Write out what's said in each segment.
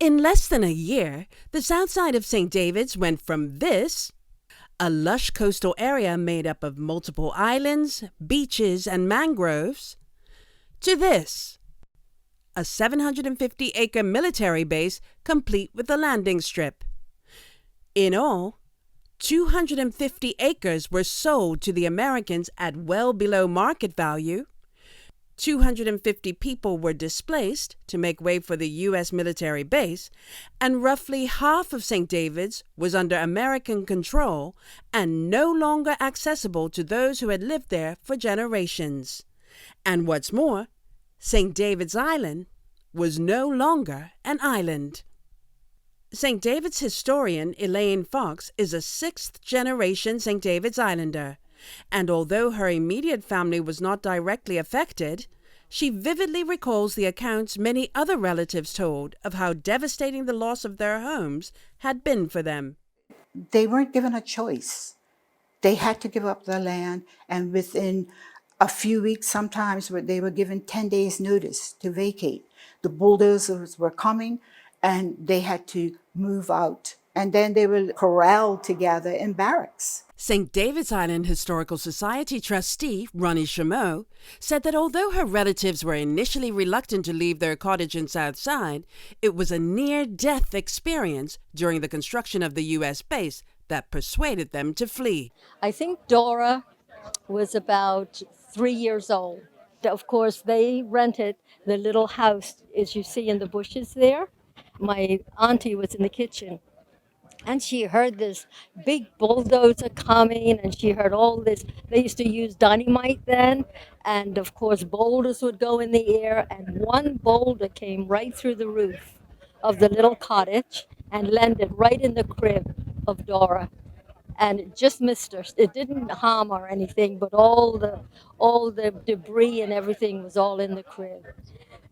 In less than a year, the south side of St. David's went from this, a lush coastal area made up of multiple islands, beaches, and mangroves, to this, a 750-acre military base complete with a landing strip. In all, 250 acres were sold to the Americans at well below market value. 250 people were displaced to make way for the U.S. military base, and roughly half of St. David's was under American control and no longer accessible to those who had lived there for generations. And what's more, St. David's Island was no longer an island. St. David's historian Elaine Fox is a sixth-generation St. David's Islander, and although her immediate family was not directly affected, she vividly recalls the accounts many other relatives told of how devastating the loss of their homes had been for them. They weren't given a choice. They had to give up their land, and within a few weeks, sometimes they were given 10 days notice to vacate. The bulldozers were coming, and they had to move out. And then they were corralled together in barracks. St. David's Island Historical Society trustee Ronnie Chameau said that although her relatives were initially reluctant to leave their cottage in Southside, it was a near-death experience during the construction of the U.S. base that persuaded them to flee. I think Dora was about 3 years old. Of course, they rented the little house, as you see in the bushes there. My auntie was in the kitchen, and she heard this big bulldozer coming, and she heard all this. They used to use dynamite then, and of course boulders would go in the air, and one boulder came right through the roof of the little cottage and landed right in the crib of Dora, and it just missed her. It didn't harm her or anything, but all the debris and everything was all in the crib.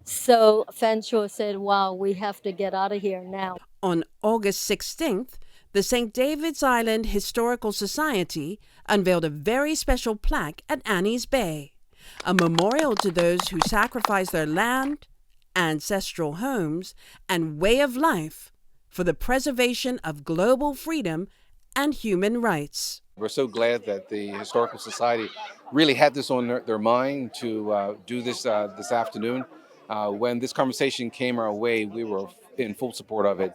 So Fanshawe said, wow, we have to get out of here now. On August 16th, the St. David's Island Historical Society unveiled a very special plaque at Annie's Bay, a memorial to those who sacrificed their land, ancestral homes, and way of life for the preservation of global freedom and human rights. We're so glad that the Historical Society really had this on their mind to do this this afternoon. When this conversation came our way, we were in full support of it.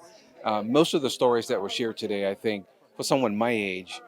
Most of the stories that were shared today, I think, for someone my age,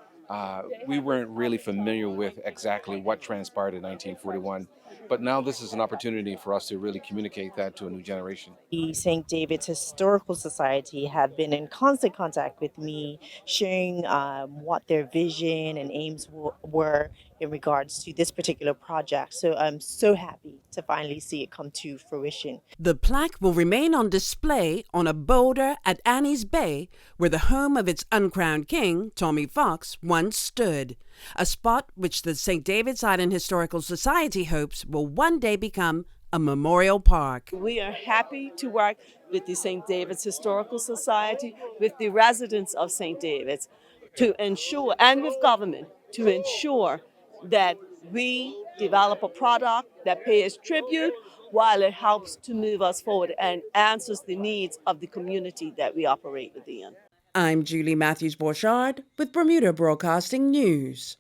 we weren't really familiar with exactly what transpired in 1941. But now this is an opportunity for us to really communicate that to a new generation. The St. David's Historical Society have been in constant contact with me, sharing what their vision and aims were in regards to this particular project. So I'm so happy to finally see it come to fruition. The plaque will remain on display on a boulder at Annie's Bay, where the home of its uncrowned king, Tommy Fox, once stood, a spot which the St. David's Island Historical Society hopes will one day become a memorial park. We are happy to work with the St. David's Historical Society, with the residents of St. David's, to ensure, and with government, to ensure that we develop a product that pays tribute while it helps to move us forward and answers the needs of the community that we operate within. I'm Julie Matthews-Borchard with Bermuda Broadcasting News.